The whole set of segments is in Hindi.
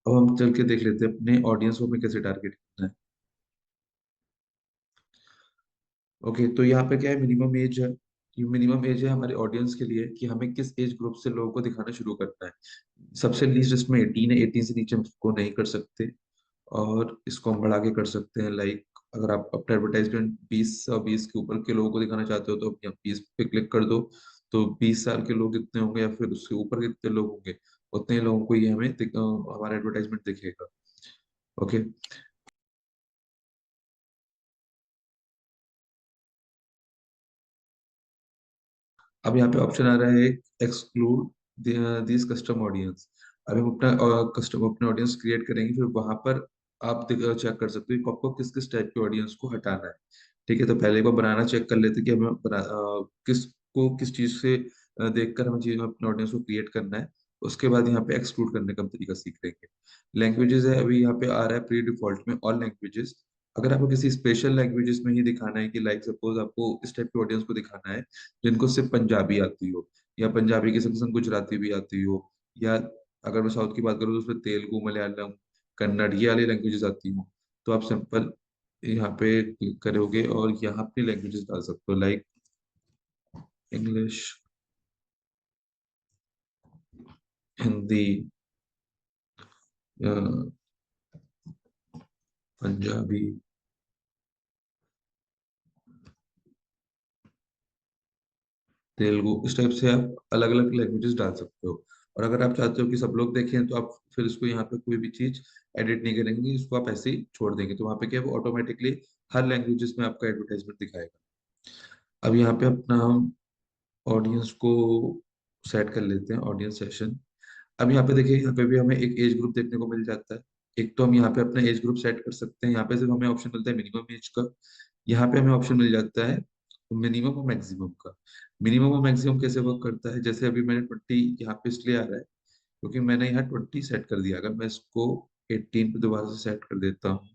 अब हम चल के देख लेते हैं अपने ऑडियंस को हमें कैसे टारगेट करना है। ओके, तो यहाँ पे क्या है, मिनिमम एज है। ये मिनिमम एज है हमारे ऑडियंस के लिए कि हमें किस एज ग्रुप से लोगों को दिखाना शुरू करना है। सबसे लीस्ट इसमें 18 है, 18 से नीचे हम इसको नहीं कर सकते। और इसको हम बढ़ा के कर सकते हैं, लाइक अगर आप अपना एडवर्टाइजमेंट 20 के ऊपर के लोगों को दिखाना चाहते हो तो आप यहाँ 20 पे क्लिक कर दो। तो 20 साल के लोग कितने होंगे या फिर उसके ऊपर कितने लोग होंगे, उतने लोगों को ये हमारा एडवर्टाइजमेंट दिखेगा। ओके। अब यहाँ पे ऑप्शन आ रहा है एक्सक्लूड दिस कस्टम ऑडियंस। अब हम अपना कस्टम अपने ऑडियंस क्रिएट करेंगे, फिर वहां पर आप चेक कर सकते हो कि आपको किस किस टाइप के ऑडियंस को हटाना है। ठीक है, तो पहले एक बार बनाना चेक कर लेते हैं कि हमें किसको किस चीज से देखकर हमें चीज अपने ऑडियंस को क्रिएट करना है। उसके बाद यहाँ पे एक्सक्लूड करने का हम तरीका सीख लेंगे। लैंग्वेजेस है, अभी यहाँ पे आ रहा है प्री डिफॉल्ट में ऑल लैंग्वेजेस। अगर आपको किसी स्पेशल लैंग्वेजेस में ही दिखाना है, कि लाइक सपोज आपको इस टाइप के ऑडियंस को दिखाना है जिनको सिर्फ पंजाबी आती हो, या पंजाबी के संग संग गुजराती भी आती हो, या अगर मैं साउथ की बात करूँ तो उसमें तेलुगु, मलयालम, कन्नड़ ये वाली लैंग्वेजेस आती हो, तो आप सिंपल यहाँ पे क्लिक करोगे और यहाँ अपनी लैंग्वेजेस डाल सकते हो, लाइक इंग्लिश, हिंदी, पंजाबी, तेलुगु, इस टाइप से आप अलग अलग लैंग्वेजेस डाल सकते हो। और अगर आप चाहते हो कि सब लोग देखें तो आप फिर इसको यहाँ पे कोई भी चीज एडिट नहीं करेंगे, इसको आप ऐसे ही छोड़ देंगे, तो वहाँ पे क्या है, वो ऑटोमेटिकली हर लैंग्वेजेस में आपका एडवर्टाइजमेंट दिखाएगा। अब यहाँ पे अपना हम ऑडियंस को सेट कर लेते हैं, ऑडियंस सेशन। अब यहाँ पे देखिए, यहाँ पे भी हमें एक एज ग्रुप देखने को मिल जाता है। एक तो हम यहाँ पे अपना एज ग्रुप सेट कर सकते हैं, यहाँ पे सिर्फ हमें ऑप्शन मिलता है मिनिमम एज का। यहाँ पे हमें ऑप्शन मिल जाता है मिनिमम और मैक्सिमम का। मिनिमम और मैक्सिमम कैसे वर्क करता है, जैसे अभी मैंने 20 यहाँ पे इसलिए आ रहा है क्योंकि मैंने यहाँ 20 सेट कर दिया। अगर मैं इसको 18 पे दोबारा से सेट कर देता हूँ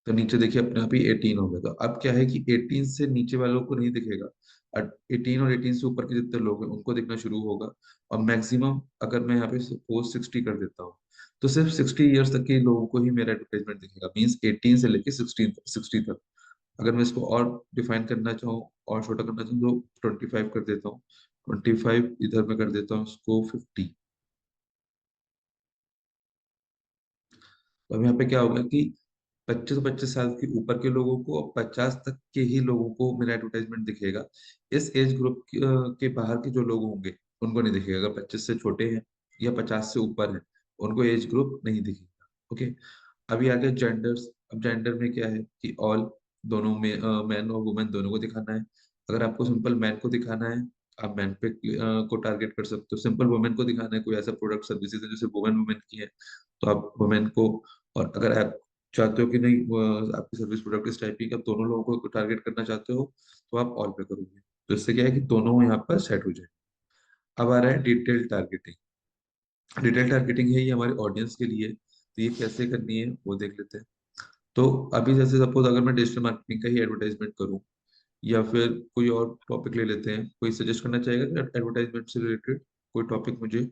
तो नीचे देखिए अपने आप ही 18 हो गया। तो अब क्या है कि 18 से नीचे वालों को नहीं दिखेगा, 18 और 18 से ऊपर के जितने लोग हैं उनको दिखना शुरू होगा। और मैक्सिमम अगर मैं यहाँ पे सपोज 60 कर देता हूँ तो सिर्फ 60 ईयर्स तक के लोगों को ही मेरा एडवर्टाइजमेंट दिखेगा, मीन्स 18 से लेके 60 तक। अगर मैं इसको और डिफाइन करना चाहूँ और छोटा करना चाहूँ तो 25 कर देता हूँ। 25 इधर में कर देता हूँ इसको 50। तो अब यहाँ पे क्या होगा कि 25 साल के ऊपर के लोगों को और 50 तक के ही लोगों को मेरा एडवर्टाइजमेंट दिखेगा। इस एज ग्रुप के बाहर के जो लोग होंगे उनको नहीं दिखेगा। अगर 25 से छोटे हैं या 50 से ऊपर है उनको एज ग्रुप नहीं दिखेगा। ओके। अभी आगे जेंडर्स। अब जेंडर में क्या है कि ऑल, दोनों में मैन और वुमेन दोनों को दिखाना है। अगर आपको सिंपल मैन को दिखाना है, आप मैन पे को टारगेट कर सकते हो। सिंपल वुमेन को दिखाना है, कोई ऐसा प्रोडक्ट सर्विसेज है जैसे वुमेन वुमेन की है, तो आप वुमेन को। और अगर आप चाहते हो कि नहीं आपकी सर्विस प्रोडक्ट इस टाइप की कि आप दोनों लोगों को टारगेट करना चाहते हो, तो आप ऑल पे करोगे। तो इससे क्या है कि दोनों यहाँ पर सेट हो जाए। अब आ रहा है डिटेल टारगेटिंग। डिटेल टारगेटिंग है ये हमारे ऑडियंस के लिए, तो ये कैसे करनी है वो देख लेते हैं। तो अभी जैसे सपोज अगर मैं डिजिटल मार्केटिंग का ही एडवर्टाइजमेंट करूं, या फिर कोई और टॉपिक ले लेते हैं, कोई सजेस्ट करना चाहेगा एडवर्टाइजमेंट से रिलेटेड कोई टॉपिक मुझे।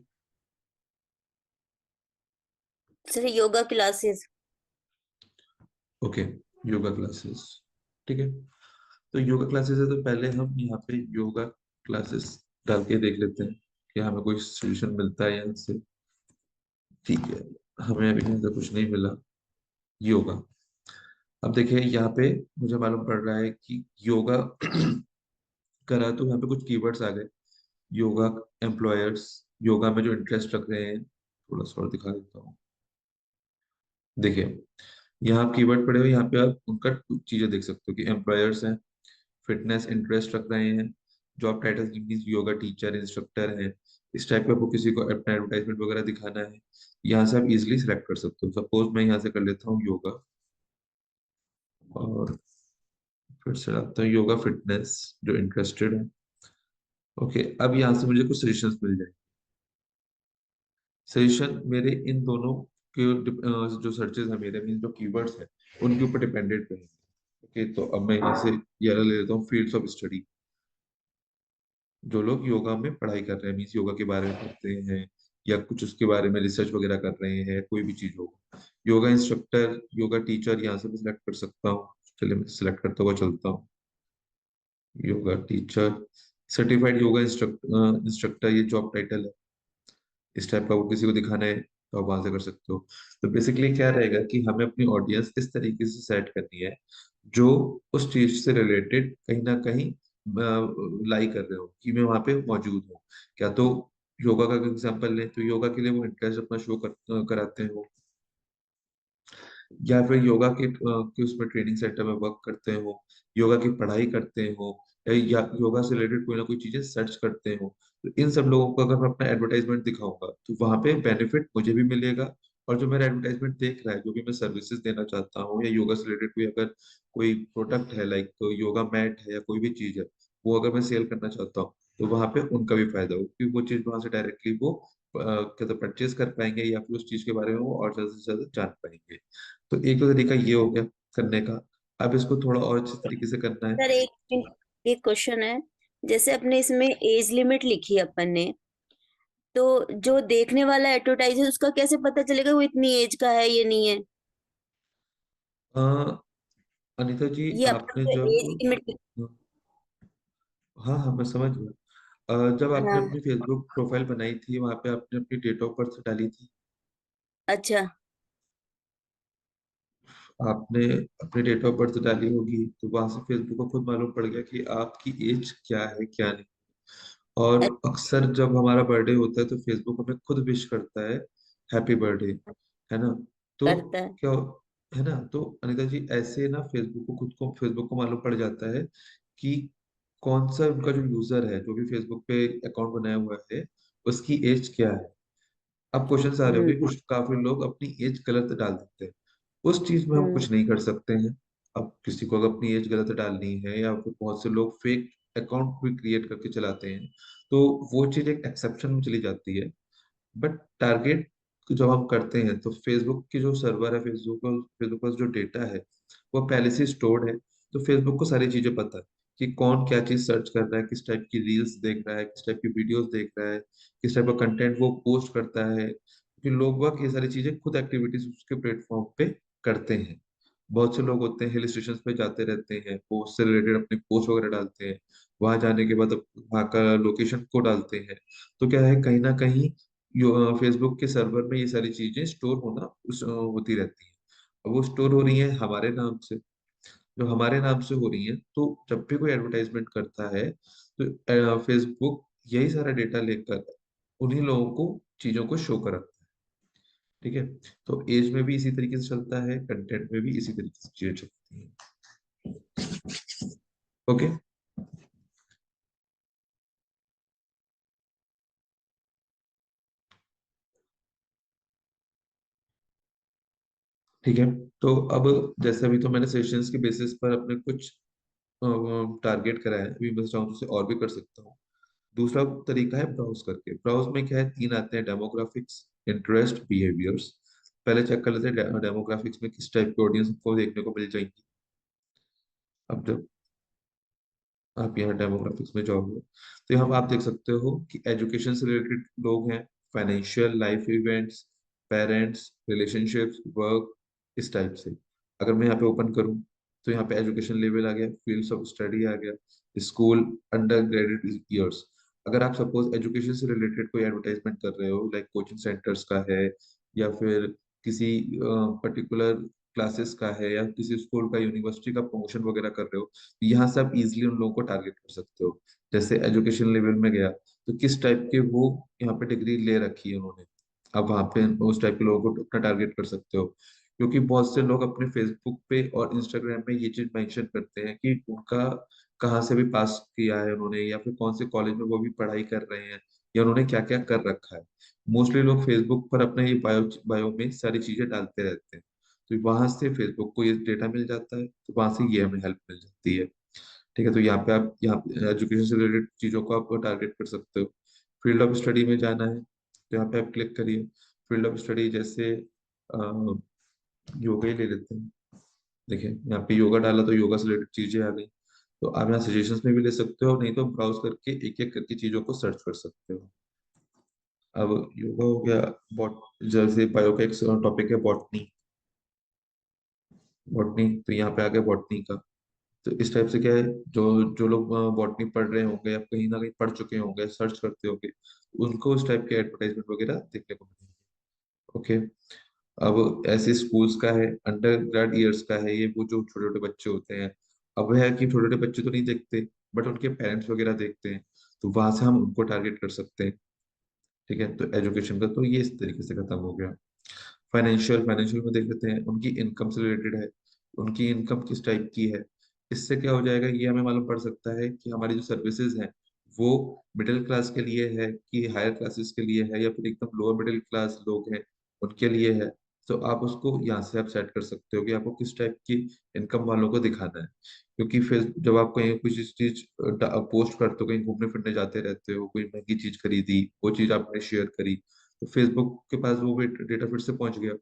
Sir yoga classes. Okay, yoga classes, ठीक है। तो योगा क्लासेस है तो पहले हम यहाँ पे योगा क्लासेस डाल के देख लेते हैं कि हमें कोई सोल्यूशन मिलता है यहाँ से। ठीक है, हमें अभी यहाँ से कुछ नहीं मिला। योगा। अब देखिए यहाँ पे मुझे मालूम पड़ रहा है कि योगा करा, तो यहाँ पे कुछ कीवर्ड्स आ गए। योगा एम्प्लॉयर्स, योगा में जो इंटरेस्ट रख रहे हैं, थोड़ा सा और दिखा देता हूँ। देखिए यहाँ आप कीवर्ड पढ़े हुए, यहाँ पे आप उनका कुछ चीजें देख सकते हो कि एम्प्लॉयर्स हैं, फिटनेस इंटरेस्ट रख रहे हैं, job title means yoga teacher instructor है। इस टाइप का आपको किसी को अपना एडवर्टाइजमेंट वगैरह दिखाना है, यहाँ से आप इजिली सिलेक्ट कर सकते हो। सपोज मैं यहाँ से कर लेता हूँ योगा, और फिर से डालता हूँ योगा फिटनेस जो इंटरेस्टेड है। ओके, अब यहाँ से मुझे कुछ सजेशंस मिल जाएंगे। सजेशन मेरे इन दोनों के जो सर्चेज है मेरे मीन जो कीवर्ड्स है उनके ऊपर डिपेंडेंट रहेंगे। ओके, तो अब मैं यहाँ से ये वाला ले लेता हूँ, फील्ड्स ऑफ स्टडी। जो लोग योगा में पढ़ाई कर रहे हैं, मीन्स योगा के बारे में पढ़ते हैं या कुछ उसके बारे में रिसर्च वगैरह कर रहे हैं, कोई भी चीज हो। योगा इंस्ट्रक्टर, योगा टीचर यहाँ से भी सिलेक्ट कर सकता हूँ। चलिए मैं सिलेक्ट करता हुआ चलता हूँ। Yoga teacher, certified yoga instructor, ये जॉब टाइटल है। इस टाइप का वो किसी को दिखाना है तो आप वहां से कर सकते हो। तो बेसिकली क्या रहेगा कि हमें अपनी ऑडियंस इस तरीके से सेट करनी है जो उस चीज से रिलेटेड कहीं ना कहीं लाई कर रहे हो, कि मैं वहां पे मौजूद हूँ। क्या तो योगा का एग्जांपल लें तो योगा के लिए वो इंटरेस्ट अपना शो कराते हैं वो, या फिर योगा के उसमें ट्रेनिंग सेंटर में वर्क करते हो, योगा की पढ़ाई करते हो, या योगा से रिलेटेड कोई ना कोई चीजें सर्च करते हो। तो इन सब लोगों को अगर मैं अपना एडवर्टाइजमेंट दिखाऊंगा तो वहां पे बेनिफिट मुझे भी मिलेगा, और जो मेरा एडवर्टाइजमेंट देख रहा है, जो भी मैं सर्विसेज देना चाहता हूँ या योगा से रिलेटेड कोई अगर कोई प्रोडक्ट है, लाइक योगा मैट है या कोई भी चीज है, वो अगर मैं सेल करना चाहता हूँ, तो वहां पे उनका भी फायदा हो, क्योंकि वो चीज वहां से डायरेक्टली वो क्या तो परचेज कर पाएंगे, या फिर उस चीज के बारे में वो और ज्यादा से ज्यादा जान पाएंगे। तो एक तो तरीका ये हो गया करने का। अब इसको थोड़ा और अच्छे तरीके से करना है। सर एक एक क्वेश्चन है। जैसे अपने इसमें एज लिमिट लिखी है अपन ने, तो जो देखने वाला एडवर्टाइजर उसका कैसे पता चलेगा वो इतनी एज का है ये नहीं है? अ, अनीता जी, ये अपन आपने जो जब, एज लिमिट। हाँ हाँ मैं समझ गया। जब आपने हाँ। अपनी फेसबुक प्रोफाइल बनाई थी, वहां पे आपने अपनी डेट ऑफ बर्थ डाली थी। अच्छा। आपने अपनी डेट ऑफ बर्थ डाली होगी, तो वहां से फेसबुक को खुद मालूम पड़ गया कि आपकी एज क्या है क्या नहीं। और अक्सर जब हमारा बर्थडे होता है तो फेसबुक हमें खुद विश करता है, हैप्पी बर्थडे, है ना। तो करता है। क्या है ना, तो अनिता जी ऐसे ना फेसबुक को मालूम पड़ जाता है कि कौन सा उनका जो यूजर है, जो भी फेसबुक पे अकाउंट बनाया हुआ है, उसकी एज क्या है। अब क्वेश्चन आ रहे होंगे, हम्म। कुछ काफी लोग अपनी एज गलत डाल देते हैं। उस चीज में हम हम्म। कुछ नहीं कर सकते हैं। अब किसी को अगर अपनी एज गलत डालनी है, या फिर बहुत से लोग फेक अकाउंट भी क्रिएट करके चलाते हैं, तो वो चीज एक एक्सेप्शन में चली जाती है। बट टारगेट जब हम करते हैं तो फेसबुक की जो सर्वर है, फेसबुक का जो डेटा है, वो पहले से स्टोर्ड है। तो फेसबुक को सारी चीजें पता है कि कौन क्या चीज सर्च कर रहा है, किस टाइप की रील्स देख रहा है, किस टाइप की वीडियोस देख रहा है, किस टाइप का कंटेंट वो पोस्ट करता है। क्योंकि लोग बाग ये सारी चीजें खुद एक्टिविटीज उसके प्लेटफॉर्म पे करते हैं। बहुत से लोग होते हैं हिल स्टेशन पे जाते रहते हैं, पोस्ट से रिलेटेड अपनी पोस्ट वगैरह डालते हैं, वहां जाने के बाद वहाँ का लोकेशन को डालते हैं। तो क्या है, कहीं ना कहीं फेसबुक के सर्वर में ये सारी चीजें स्टोर होती रहती हैं। अब वो स्टोर हो रही हैं हमारे नाम से, जो हमारे नाम से हो रही हैं, तो जब भी कोई एडवर्टाइजमेंट करता है तो फेसबुक यही सारा डेटा लेकर उन्हीं लोगों को चीजों को शो कराता है। ठीक है। तो एज में भी इसी तरीके से चलता है, कंटेंट में भी इसी तरीके से चीजें चलती हैं। ओके। ठीक है। तो अब जैसे अभी तो मैंने सेशंस के बेसिस पर अपने कुछ टारगेट करा है, अभी मैं चाहूँ तो उसे और भी कर सकता हूँ। दूसरा तरीका है ब्राउज करके। ब्राउज में क्या है, तीन आते हैं, डेमोग्राफिक्स, इंटरेस्ट, बिहेवियर्स। पहले चेक कर लेते हैं डेमोग्राफिक्स में किस टाइप की ऑडियंस को देखने को मिल जाएंगी। अब जब आप यहाँ डेमोग्राफिक्स में जाओगे तो यहाँ आप देख सकते हो कि एजुकेशन से रिलेटेड लोग हैं, financial, life events, parents, relationships, work, इस टाइप से। अगर मैं यहाँ पे ओपन करूँ तो यहाँ पे एजुकेशन लेवल आ गया, फील्ड्स ऑफ स्टडी आ गया, स्कूल, अंडर ग्रेजुएट ईयर्स। अगर आप सपोज एजुकेशन से रिलेटेड कोई एडवर्टाइजमेंट कर रहे हो, लाइक कोचिंग सेंटर्स का है, या फिर किसी पर्टिकुलर क्लासेस का है, या किसी स्कूल का, यूनिवर्सिटी का प्रमोशन वगैरह कर रहे हो, यहाँ से आप इजिली उन लोगों को टारगेट कर सकते हो। जैसे एजुकेशन लेवल में गया तो किस टाइप के वो यहाँ पे डिग्री ले रखी है उन्होंने, आप वहाँ पे उस टाइप के लोगों को अपना टारगेट कर सकते हो। क्योंकि बहुत से लोग अपने फेसबुक पे और इंस्टाग्राम में ये चीज मेंशन करते हैं कि उनका कहाँ से भी पास किया है उन्होंने, या फिर कौन से कॉलेज में वो भी पढ़ाई कर रहे हैं, या उन्होंने क्या क्या कर रखा है। मोस्टली लोग फेसबुक पर अपने ये बायो बायो में सारी चीजें डालते रहते हैं। तो वहां से फेसबुक को ये डेटा मिल जाता है, तो वहां से ये हमें हेल्प मिल जाती है। ठीक है। तो यहाँ पे आप यहाँ एजुकेशन से रिलेटेड चीजों को आप टारगेट कर सकते हो। फील्ड ऑफ स्टडी में जाना है तो यहाँ पे आप क्लिक करिए। फील्ड ऑफ स्टडी जैसे योगा ही ले लेते हैं। देखिए यहाँ पे योगा डाला तो योगा से रिलेटेड चीजें आ गई। तो आप यहाँ सजेशंस में भी ले सकते हो, नहीं तो ब्राउज करके एक एक करके चीजों को सर्च कर सकते हो। अब योगा हो गया, बॉट जैसे बायो का एक टॉपिक है बॉटनी। बॉटनी तो यहाँ पे आ गया बॉटनी का। तो इस टाइप से क्या है, जो जो लोग बॉटनी पढ़ रहे होंगे या कहीं ना कहीं पढ़ चुके होंगे, सर्च करते होंगे, उनको उस टाइप के एडवर्टाइजमेंट वगैरह देखने को मिलेंगे। ओके। अब ऐसे स्कूल्स का है, अंडर ग्रेड ईयर्स का है, ये वो जो छोटे छोटे बच्चे होते हैं। अब है कि छोटे छोटे बच्चे तो नहीं देखते, बट उनके पेरेंट्स वगैरह देखते हैं, तो वहां से हम उनको टारगेट कर सकते हैं। ठीक है, तो एजुकेशन का तो ये इस तरीके से खत्म हो गया। फाइनेंशियल में देख लेते हैं, उनकी इनकम से रिलेटेड है, उनकी इनकम किस टाइप की है। इससे क्या हो जाएगा, ये हमें मालूम पड़ सकता है कि हमारी जो सर्विसेज हैं वो मिडिल क्लास के लिए है कि हायर क्लासेस के लिए है, या फिर एकदम लोअर मिडिल क्लास लोग हैं उनके लिए है। तो आप उसको यहाँ से आप सेट कर सकते हो कि आपको किस टाइप की इनकम वालों को दिखाना है। क्योंकि फिर जब आप कहीं कुछ चीज पोस्ट करते हो, कहीं घूमने फिरने जाते रहते हो, कोई महंगी चीज खरीदी, वो चीज आपने शेयर करी, तो फेसबुक के पास वो डेटा फिर से पहुंच गया।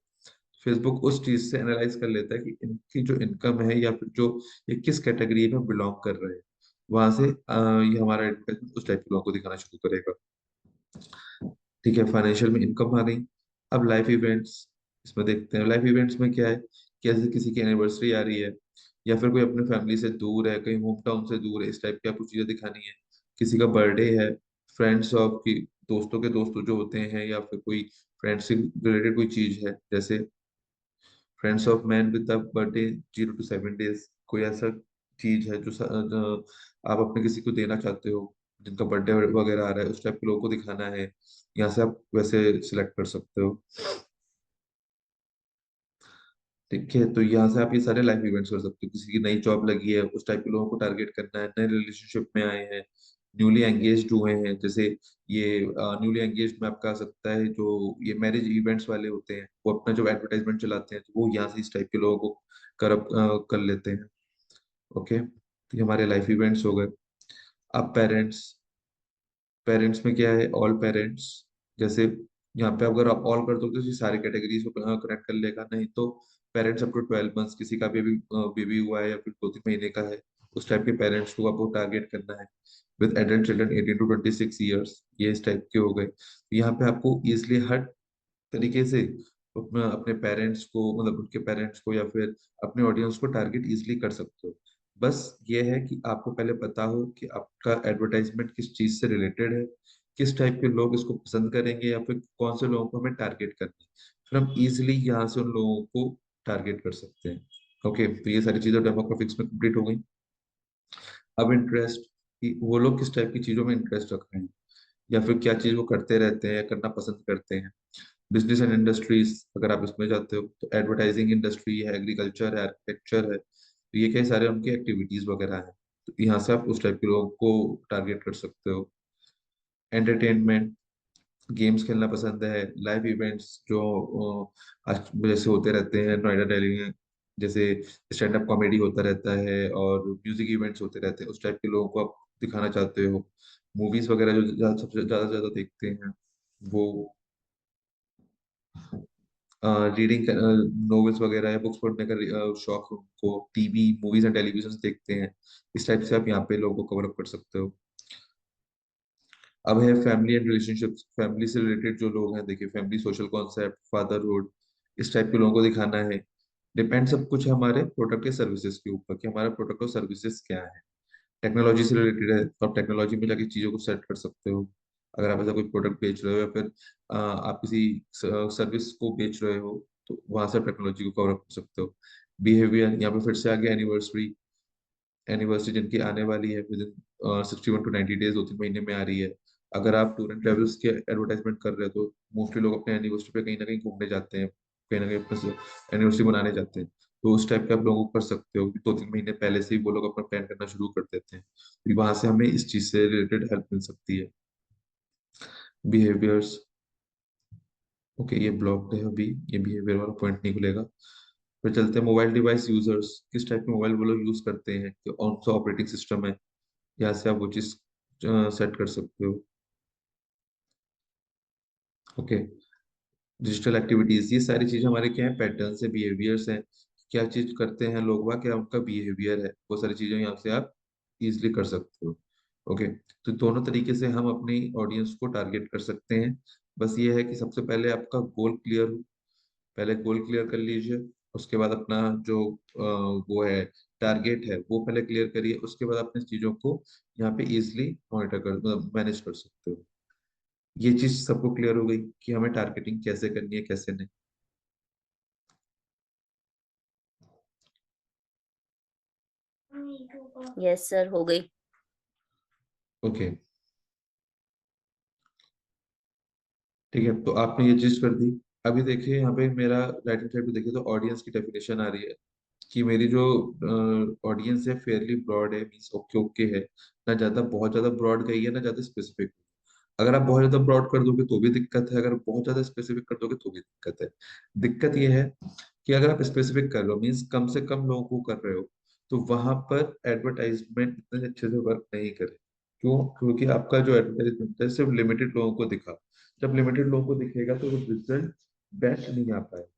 फेसबुक उस चीज से एनालाइज कर लेता है कि इनकी जो इनकम है या फिर जो ये किस कैटेगरी में बिलोंग कर रहे हैं। वहां से ये हमारा एडवर्टाइजमेंट उस टाइप के लोगों को दिखाना शुरू करेगा। ठीक है, फाइनेंशियल में इनकम आ गई। अब लाइफ इवेंट्स, इसमें देखते हैं लाइफ इवेंट्स में क्या है, कैसे किसी की एनिवर्सरी आ रही है, या फिर कोई अपने फैमिली से दूर है, कहीं होम टाउन से दूर है, इस टाइप की आपको चीजें दिखानी है। किसी का बर्थडे है, फ्रेंड्स ऑफ की, दोस्तों के दोस्त जो होते हैं, या फिर कोई फ्रेंड्स से रिलेटेड कोई चीज है, जैसे friends of man with the birthday 0 to 7 days, कोई ऐसा चीज है जो आप अपने किसी को देना चाहते हो, जिनका बर्थडे वगैरह आ रहा है, उस टाइप के लोगों को दिखाना है। यहाँ से आप वैसे सिलेक्ट कर सकते हो। ठीक है, तो यहाँ से आप ये सारे लाइफ इवेंट्स कर सकते हो। किसी की नई जॉब लगी है, उस टाइप के लोगों को टारगेट करना है। नए रिलेशनशिप में आए हैं, न्यूली एंगेज्ड हुए हैं, जैसे ये न्यूली एंगेज्ड में आपका आ सकता है, जो ये मैरिज इवेंट्स वाले होते हैं, वो अपना जो एडवर्टाइजमेंट चलाते हैं, तो वो यहाँ से इस टाइप के लोगों को कर लेते हैं। ओके, तो ये हमारे लाइफ इवेंट्स हो गए। अब पेरेंट्स, पेरेंट्स में क्या है, ऑल पेरेंट्स। जैसे यहाँ पे अगर आप ऑल कर दो तो ये सारी कैटेगरीज को कनेक्ट कर लेगा। नहीं तो पेरेंट्स अप टू 12 months, किसी का बेबी बेबी हुआ है या फिर 2-3 महीने का है, उस टाइप के पेरेंट्स को आपको टारगेट करना है। With adult children 18 to 26 years, ये इस टाइप के हो गए। तो यहाँ पे आपको इजिली हर तरीके से अपना अपने पेरेंट्स को, मतलब उनके पेरेंट्स को या फिर अपने ऑडियंस को टारगेट इजिली कर सकते हो। बस ये है कि आपको पहले पता हो कि आपका एडवर्टाइजमेंट किस चीज से रिलेटेड है, किस टाइप के लोग इसको पसंद करेंगे, या फिर कौन से लोगों को हमें टारगेट करना है। फिर हम इजिली यहाँ से उन लोगों को टारगेट कर सकते हैं। ओके, तो ये सारी चीजें डेमोग्राफिक्स में कंप्लीट हो गई। अब इंटरेस्ट, कि वो लोग किस टाइप की चीजों में इंटरेस्ट रख रहे हैं, या फिर क्या चीज वो करते रहते हैं या करना पसंद करते हैं। बिजनेस एंड इंडस्ट्रीज, अगर आप इसमें जाते हो तो एडवर्टाइजिंग इंडस्ट्री है, एग्रीकल्चर है, आर्किटेक्चर है, तो ये कई सारे उनके एक्टिविटीज वगैरह हैं। तो यहाँ से आप उस टाइप के लोगों को टारगेट कर सकते हो। एंटरटेनमेंट, गेम्स खेलना पसंद है, लाइव इवेंट्स जो आज जैसे होते रहते हैं नोएडा दिल्ली में, जैसे स्टैंड अप कॉमेडी होता रहता है और म्यूजिक इवेंट्स होते रहते हैं, उस टाइप के लोगों को आप दिखाना चाहते हो। मूवीज वगैरह जो सबसे ज्यादा ज्यादा देखते हैं वो, रीडिंग नॉवेल्स वगैरह या बुक्स पढ़ने का शौक है उनको, टीवी मूवीज एंड टेलीविजन देखते हैं, इस टाइप से आप यहाँ पे लोगों को कवर अप कर सकते हो। अब है फैमिली एंड रिलेशनशिप्स, फैमिली से रिलेटेड जो लोग हैं, देखिए फैमिली, सोशल कॉन्सेप्ट, फादरहुड, इस टाइप के लोगों को दिखाना है। डिपेंड सब कुछ है हमारे प्रोडक्ट के सर्विसेज के ऊपर कि हमारा प्रोडक्ट और सर्विसेज क्या है। टेक्नोलॉजी से रिलेटेड है तो आप टेक्नोलॉजी में जाके चीज़ों को सेट कर सकते हो। अगर आप ऐसा कोई प्रोडक्ट बेच रहे हो या फिर आप किसी सर्विस को बेच रहे हो, तो वहां से टेक्नोलॉजी को कवर अप कर सकते हो। बिहेवियर, यहाँ पे फिर से आ गया एनिवर्सरी। एनिवर्सरी जिनकी आने वाली है विद इन 61 to 90 days, 2-3 महीने में आ रही है। अगर आप टूर एंड ट्रेवल्स के एडवर्टाइजमेंट कर रहे हो तो मोस्टली लोग अपने एनिवर्सरी पे कहीं ना कहीं घूमने जाते हैं, कहीं ना कहीं अपने एनिवर्सरी मनाने जाते हैं। तो उस टाइप के आप लोगों को कर सकते हो कि 2-3 महीने पहले से ही वो लोग अपना प्लान करना शुरू कर देते हैं, तो वहां से हमें इस चीज से रिलेटेड हेल्प मिल सकती है। बिहेवियर्स, ओके ये ब्लॉक्ड है अभी, ये बिहेवियर वाला पॉइंट नहीं खुलेगा। फिर चलते हैं मोबाइल डिवाइस यूजर्स, किस टाइप के मोबाइल वो लोग यूज करते हैं, कि कौन सा ऑपरेटिंग सिस्टम है, यहाँ से आप वो चीज सेट कर सकते हो। ओके, डिजिटल एक्टिविटीज, ये सारी चीजें हमारे क्या है, पैटर्न है, बिहेवियर्स हैं, क्या चीज करते हैं लोग, वह क्या उनका बिहेवियर है, वो सारी चीजें यहाँ से आप इजिली कर सकते हो। ओके, तो दोनों तरीके से हम अपनी ऑडियंस को टारगेट कर सकते हैं। बस ये है कि सबसे पहले आपका गोल क्लियर हो, पहले गोल क्लियर कर लीजिए। उसके बाद अपना जो वो है टारगेट है वो पहले क्लियर करिए। उसके बाद अपनी चीजों को यहाँ पे इजिली मॉनिटर कर मैनेज कर सकते हो। ये चीज सबको क्लियर हो गई कि हमें टारगेटिंग कैसे करनी है कैसे नहीं। यस सर, हो गई। ओके, ठीक है, तो आपने ये चीज कर दी। अभी देखिए यहाँ पे मेरा राइट हैंड साइड पे देखिए तो ऑडियंस की डेफिनेशन आ रही है कि मेरी जो ऑडियंस है फेयरली ब्रॉड है, मीन्स ओके ओके है। ना ज्यादा बहुत ज्यादा ब्रॉड गई है ना ज्यादा स्पेसिफिक। अगर आप बहुत ज्यादा ब्रॉड कर दोगे तो भी दिक्कत है, अगर बहुत ज्यादा स्पेसिफिक कर दोगे तो भी दिक्कत है। दिक्कत ये है कि अगर आप स्पेसिफिक कर रहे हो, मीन्स कम से कम लोगों को कर रहे हो, तो वहां पर एडवर्टाइजमेंट इतने अच्छे से वर्क नहीं करे। क्यों? क्योंकि आपका जो एडवर्टाइजमेंट है सिर्फ लिमिटेड लोगों को दिखा। जब लिमिटेड लोगों को दिखेगा तो रिजल्ट बेस्ट नहीं आ पाएगा।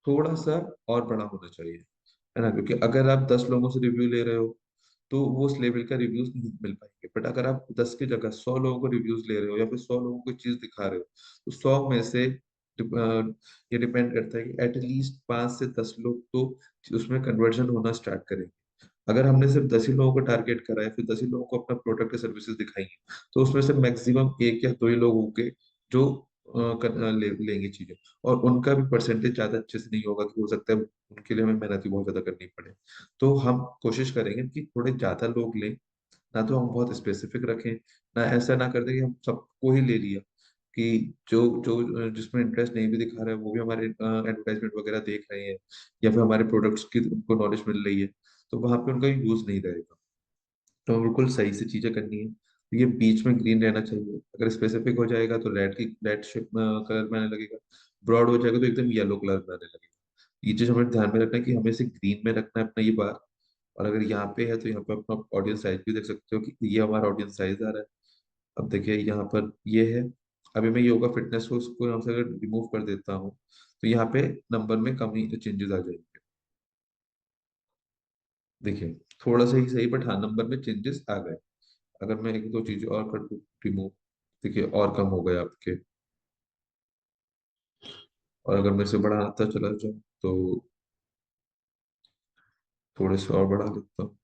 थोड़ा सा और बड़ा होना चाहिए, है ना? क्योंकि अगर आप 10 लोगों से रिव्यू ले रहे हो तो वो उस लेवल का रिव्यूज नहीं मिल पाएंगे। बट अगर आप 10 की जगह 100 लोगों को रिव्यूज ले रहे हो या फिर 100 लोगों को चीज दिखा रहे हो, तो 100 में से ये डिपेंड करता है कि एटलीस्ट 5 से 10 लोग तो उसमें कन्वर्जन होना स्टार्ट करेंगे। अगर हमने सिर्फ 10 ही लोगों को टारगेट करा है फिर 10 ही लोगों को अपना प्रोडक्ट या सर्विसेज दिखाएंगे, तो उसमें से मैक्सिमम 1 या 2 ही लोग होंगे जो लेंगे चीजें। और उनका भी परसेंटेज ज्यादा अच्छे से नहीं होगा, कि हो सकता है उनके लिए हमें मेहनत भी बहुत ज्यादा करनी पड़े। तो हम कोशिश करेंगे कि थोड़े ज्यादा लोग लें, ना तो हम बहुत स्पेसिफिक रखें, ना ऐसा ना कर दें कि हम सबको ही ले लिया, कि जो जो जिसमें इंटरेस्ट नहीं भी दिखा रहा है वो भी हमारे एडवर्टाइजमेंट वगैरह देख रहे हैं, या फिर हमारे प्रोडक्ट्स की उनको नॉलेज मिल रही है, तो वहां पे उनका यूज नहीं रहेगा। तो बिल्कुल सही से चीजें करनी है। तो ये बीच में ग्रीन रहना चाहिए। अगर स्पेसिफिक हो जाएगा तो रेड शेप कलर में आने लगेगा। ब्रॉड हो जाएगा तो एकदम येलो कलर में आने लगेगा। ये चीज हमें ध्यान में रखना है कि हमें इसे ग्रीन में रखना है अपना ये बार। और अगर यहाँ पे है तो यहाँ पे अपना ऑडियंस साइज भी देख सकते हो कि ये हमारा ऑडियंस साइज आ रहा है। अब देखिए यहाँ पर ये है। अभी मैं योगा फिटनेस को उसको यहाँ से अगर रिमूव कर देता हूँ तो यहाँ पे नंबर में कमी चेंजेस आ जाएंगे। देखिए, थोड़ा सा ही सही बट हाँ नंबर में चेंजेस आ गए। अगर मैं 1 2 चीजें और कर दूं रिमूव, देखिए और कम हो गए आपके। और अगर मैं इसे बढ़ाता चला जाऊं तो थोड़े से और बढ़ा देता हूँ।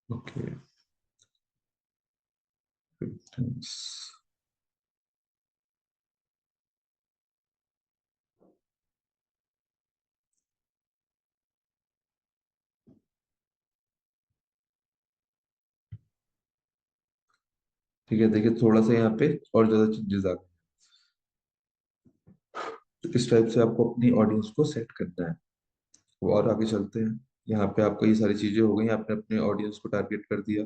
ओके, ठीक है, देखिए थोड़ा सा यहाँ पे और ज्यादा चेंजेस आ गए। तो इस टाइप से आपको अपनी ऑडियंस को सेट करना है। वो और आगे चलते हैं। यहाँ पे आपको ये सारी चीजें हो गई, आपने अपने ऑडियंस को टारगेट कर दिया।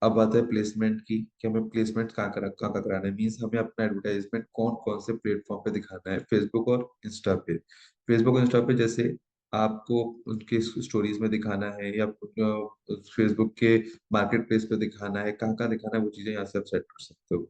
अब आता है प्लेसमेंट की, कि हमें प्लेसमेंट कहाँ कहाँ कराना है। मीन्स हमें अपना एडवर्टाइजमेंट कौन कौन से प्लेटफॉर्म पे दिखाना है, फेसबुक और इंस्टा पे। फेसबुक और इंस्टा पे जैसे आपको उनके स्टोरीज में दिखाना है, या फेसबुक के मार्केट प्लेस पे दिखाना है, कहाँ कहाँ दिखाना है वो चीजें यहाँ से आप सेट कर सकते हो।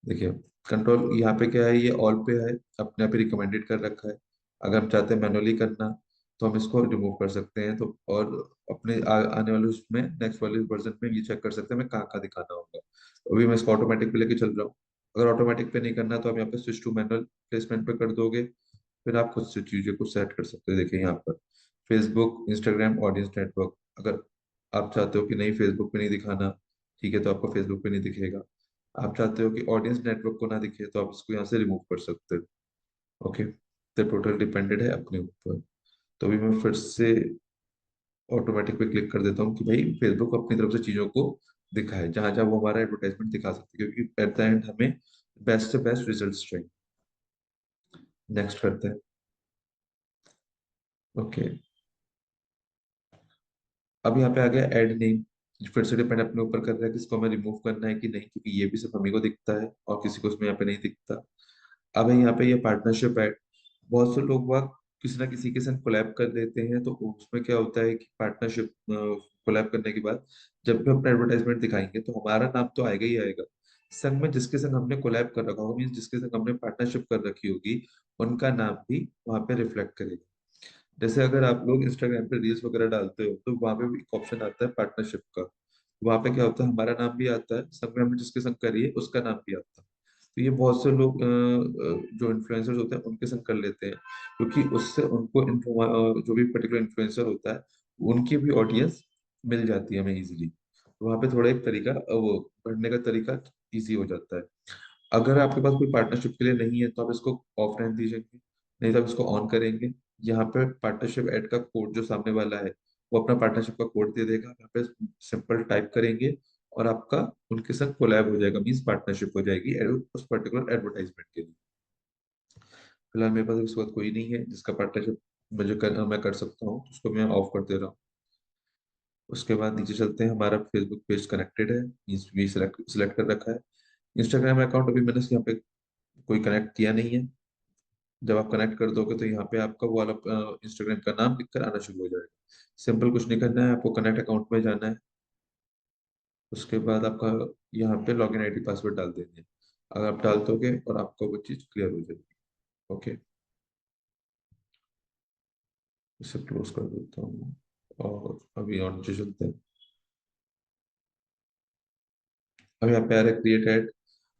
देखिए, कंट्रोल यहाँ पे क्या है, ये ऑल पे है, अपने आप ही रिकमेंडेड कर रखा है। अगर हम चाहते हैं मैनुअली करना तो हम इसको रिमूव कर सकते हैं। तो और अपने आने वाले उसमें नेक्स्ट वाले वर्जन में ये चेक कर सकते हैं हमें कहाँ कहाँ दिखाना होगा। तो अभी मैं इसको ऑटोमेटिक पे लेके चल रहा हूँ। अगर ऑटोमेटिक पे नहीं करना तो आप यहाँ पे स्विच टू मैनुअल प्लेसमेंट पे कर दोगे। फिर आप खुद से चीजें को सेट कर सकते हो। देखिए यहाँ पर फेसबुक इंस्टाग्राम ऑडियंस नेटवर्क, अगर आप चाहते हो कि नहीं फेसबुक पे नहीं दिखाना, ठीक है, तो आपको फेसबुक पे नहीं दिखेगा। आप चाहते हो कि ऑडियंस नेटवर्क को ना दिखे तो आप इसको यहाँ से रिमूव कर सकते हो। ओके, तो टोटल डिपेंडेड है अपने ऊपर। तो अभी मैं फिर से ऑटोमेटिक पे क्लिक कर देता हूँ कि भाई फेसबुक अपनी तरफ से चीजों को दिखाए जहां जहां वो हमारा एडवर्टाइजमेंट दिखा सकते हैं, क्योंकि एट द एंड हमें बेस्ट से बेस्ट रिजल्ट्स चाहिए। नेक्स्ट करते हैं। ओके, अब यहाँ पे आ गया ऐड नेम। फिर से डिपेंड अपने ऊपर कर रहा है कि इसको हमें रिमूव करना है कि नहीं, क्योंकि ये भी सिर्फ हमें को दिखता है और किसी को उसमें यहाँ पे नहीं दिखता। अब है यहाँ पे ये पार्टनरशिप ऐड। बहुत से लोग वह किसी ना किसी के साथ कोलैब कर लेते हैं, तो उसमें क्या होता है कि पार्टनरशिप कोलैब करने के बाद जब भी अपना एडवर्टाइजमेंट दिखाएंगे तो हमारा नाम तो आएगा ही आएगा, संग में जिसके संग हमने कोलैब कर रखा होगा, मीन्स जिसके संग हमने पार्टनरशिप कर रखी होगी, उनका नाम भी वहां पे रिफ्लेक्ट करेगा। जैसे अगर आप लोग इंस्टाग्राम पे रील्स वगैरह डालते हो तो वहां पे भी एक ऑप्शन आता है पार्टनरशिप का। वहां पे क्या होता है, हमारा नाम भी आता है, संग में हमने जिसके संग करी है उसका नाम भी आता है। तो ये बहुत से लोग जो इन्फ्लुएंसर्स होते हैं उनके संग कर लेते हैं, क्योंकि उससे उनको जो भी पर्टिकुलर इन्फ्लुएंसर होता है उनकी भी ऑडियंस मिल जाती है हमें इजीली। वहां पे थोड़ा एक तरीका वो बढ़ने का तरीका इजी हो जाता है। अगर आपके पास कोई पार्टनरशिप के लिए नहीं है तो आप इसको ऑफ रहने दीजिएंगे, नहीं तो आप इसको ऑन करेंगे। यहाँ पे पार्टनरशिप ऐड का कोड जो सामने वाला है वो अपना पार्टनरशिप का कोड दे देगा, यहाँ पे सिंपल टाइप करेंगे और आपका उनके साथ कोलैब हो जाएगा, मीन्स पार्टनरशिप हो जाएगी उस पर्टिकुलर एडवर्टाइजमेंट के लिए। फिलहाल मेरे पास इस वक्त कोई नहीं है जिसका पार्टनरशिप मैं कर सकता हूँ, तो उसको मैं ऑफ कर दे रहा हूँ। उसके बाद नीचे चलते हैं, हमारा फेसबुक पेज कनेक्टेड है, मीन्स भी सिलेक्ट कर रखा है। इंस्टाग्राम अकाउंट अभी मैंने यहाँ पे कोई कनेक्ट किया नहीं है। जब आप कनेक्ट कर दोगे तो यहाँ पे आपका वो वाला इंस्टाग्राम का नाम लिखकर आना शुरू हो जाएगा। सिंपल कुछ नहीं करना है, आपको कनेक्ट अकाउंट में जाना है। उसके बाद आपका यहाँ पे लॉगिन आईडी पासवर्ड डाल देंगे। अगर आप डाल दोगे और आपका वो चीज क्लियर हो जाएगी। ओके, इसे क्लोज कर देता हूँ और अभी और नीचे चलते हैं। अब यहाँ पे आ रहा है क्रिएट एड।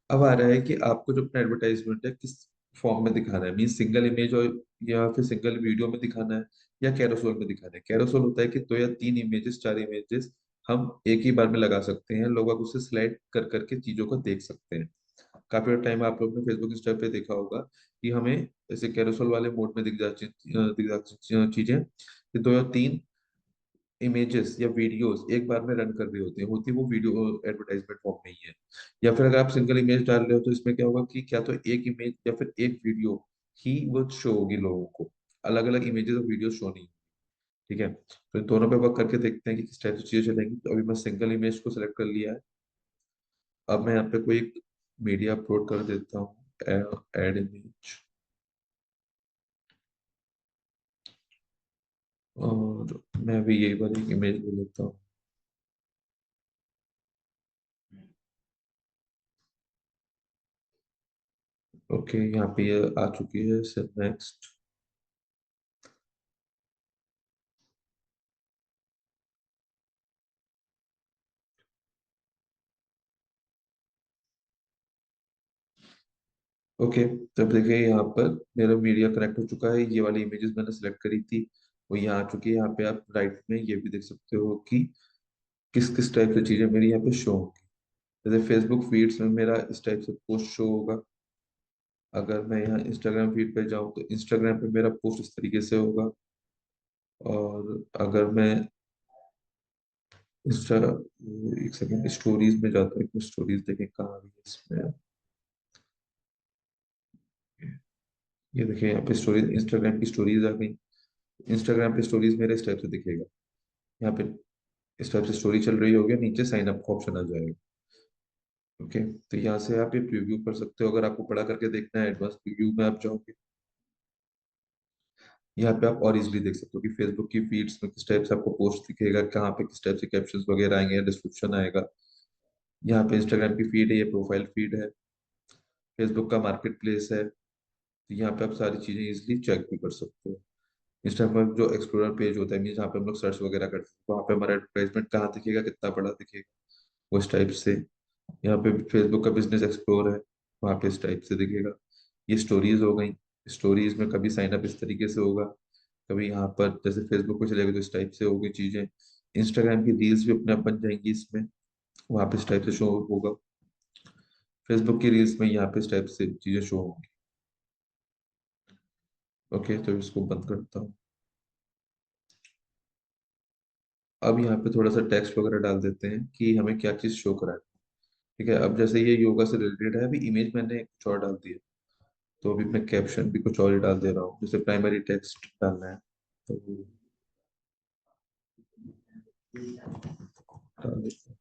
अब आ रहा है कि आपको जो अपना एडवर्टाइजमेंट है किस फॉर्म में दिखाना है, मीन सिंगल इमेज और या फिर सिंगल वीडियो में दिखाना है या कैरोसोल में दिखाना है। कैरोसोल होता है कि दो या तीन इमेजेस, चार इमेजेस हम एक ही बार में लगा सकते हैं, लोग अब उसे स्लाइड कर करके चीजों को देख सकते हैं। काफी टाइम आप लोग ने फेसबुक इंस्टा पे देखा होगा कि हमें ऐसे कैरोसोल वाले मोड में दिख जाती चीजें कि दो या तीन इमेजेस या वीडियोस एक बार में रन कर रही होती वो वीडियो एडवर्टाइजमेंट फॉर्म में ही है। या फिर अगर आप सिंगल इमेज डाल रहे हो तो इसमें क्या होगा कि क्या तो एक इमेज या फिर एक वीडियो ही वो शो होगी लोगों को, अलग अलग इमेजेस और वीडियो शो नहीं। ठीक है, तो इन दोनों पे वर्क करके देखते हैं कि किस टाइप से चीजें चलेंगी। तो अभी मैं सिंगल इमेज को सिलेक्ट कर लिया है। अब मैं यहाँ पे कोई मीडिया अपलोड कर देता हूँ, एड इमेज, और मैं भी यही वाली इमेज ले लेता हूँ। ओके, यहाँ पे ये आ चुकी है, नेक्स्ट। ओके, तब देखिए यहाँ पर मेरा मीडिया कनेक्ट हो चुका है। ये वाली इमेजेस मैंने सेलेक्ट करी थी वो यहाँ आ चुकी है। यहाँ पे आप राइट में ये भी देख सकते हो कि किस किस टाइप से चीजें मेरी यहाँ पे शो होंगी। जैसे फेसबुक फीड्स में मेरा इस टाइप से पोस्ट शो होगा। अगर मैं यहाँ इंस्टाग्राम फीड पे जाऊँ तो इंस्टाग्राम पे मेरा पोस्ट इस तरीके से होगा। और अगर मैं इंस्टा, एक सेकंड, स्टोरीज में जाता हूँ, स्टोरीज देखें कहाँ आ रही है इसमें। ये देखिए यहाँ पे स्टोरीज, इंस्टाग्राम की स्टोरीज आ गई। इंस्टाग्राम पे स्टोरीज मेरे इस टाइप से दिखेगा। यहाँ पे इस टाइप से स्टोरी चल रही होगी, नीचे साइन अप का ऑप्शन आ जाएगा। ओके, तो यहाँ से आप ये प्रीव्यू कर सकते हो। अगर आपको बड़ा करके देखना है एडवांस प्रीव्यू में आप जाओगे, यहाँ पे आप और इजिली देख सकते हो कि फेसबुक की फीड्स में किस टाइप से आपको पोस्ट दिखेगा, कहाँ पे किस टाइप से कैप्शंस वगैरह आएंगे, डिस्क्रिप्शन आएगा। यहाँ पे इंस्टाग्राम की फीड है, ये प्रोफाइल फीड है। फेसबुक का मार्केट प्लेस है, तो यहाँ पे आप सारी चीजें इजिली चेक भी कर सकते हो। इंस्टाग्राम पर जो एक्सप्लोरर पेज होता है, मीन जहाँ पे हम लोग सर्च वगैरह करते हैं, वहाँ पे हमारा एडवर्टाइजमेंट कहाँ दिखेगा, कितना बड़ा दिखेगा, वो इस टाइप से। यहाँ पे फेसबुक का बिजनेस एक्सप्लोर है, वहाँ पे इस टाइप से दिखेगा। ये स्टोरीज हो गई, स्टोरीज में कभी साइन अप इस तरीके से होगा, कभी यहाँ पर जैसे फेसबुक पे चलेगा तो इस टाइप से होगी चीजें। इंस्टाग्राम की रील्स भी अपने आप बन जाएंगी इसमें, वहाँ पे इस टाइप से शो होगा। फेसबुक की रील्स में यहाँ पे इस टाइप से चीजें शो होंगी। ओके, तो इसको बंद करता हूँ। अब यहाँ पे थोड़ा सा टेक्स्ट वगैरह डाल देते हैं कि हमें क्या चीज शो करा है। ठीक है, अब जैसे ये योगा से रिलेटेड है, अभी इमेज मैंने कुछ और डाल दी है, तो अभी मैं कैप्शन भी कुछ और ही डाल दे रहा हूँ, जैसे प्राइमरी टेक्स्ट डालना है तो डाल देते हैं।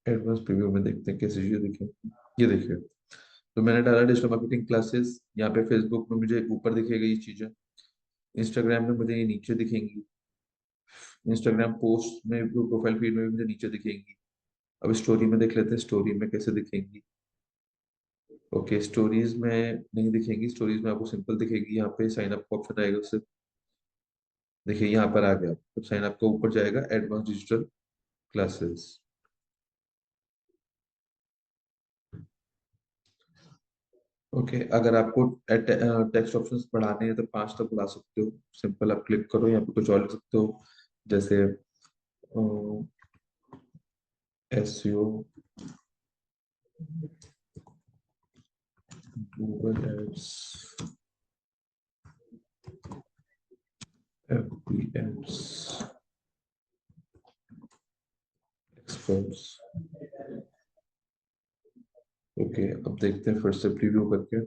एडवांस प्रीव्यू में देखते हैं कैसे चीजें दिखें। ये देखिए, तो मैंने डाला डिजिटल मार्केटिंग क्लासेस, यहाँ पे फेसबुक में मुझे ऊपर दिखेगी ये चीजें, इंस्टाग्राम में मुझे ये नीचे दिखेंगी, इंस्टाग्राम पोस्ट में प्रोफाइल फीड में भी मुझे नीचे दिखेंगी। अब स्टोरी में देख लेते हैं, स्टोरी में कैसे दिखेंगी। ओके, स्टोरीज में नहीं दिखेंगी, स्टोरीज में आपको सिंपल दिखेगी, यहाँ पे साइन अप का ऑप्शन आएगा उससे। देखिए यहाँ पर आ गया, तो साइन अप का ऊपर जाएगा एडवांस डिजिटल क्लासेस। ओके, अगर आपको टेक्स्ट ऑप्शंस बढ़ाने हैं तो 5 तक बढ़ा सकते हो, सिंपल आप क्लिक करो, यहाँ पे कुछ और लिख सकते हो, जैसे SEO, Google ads, FB ads, experts. Okay, अब देखते हैं फिर से प्रीव्यू करके।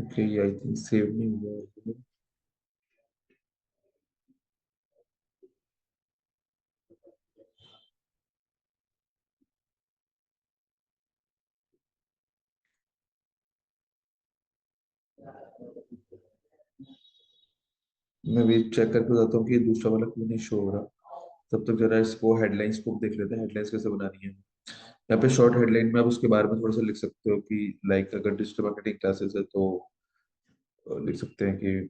ओके, ये आई थिंक सेव नहीं हुआ है। मैं भी चेक करके बताता हूँ कि ये दूसरा वाला क्यों नहीं शो हो रहा। तब तक जरा इसको हेडलाइंस को देख लेते हैं, हेडलाइंस कैसे बनानी है। यहाँ पे शॉर्ट हेडलाइन में आप उसके बारे में थोड़ा सा लिख सकते हो कि लाइक अगर डिजिटल मार्केटिंग क्लासेस है तो लिख सकते हैं कि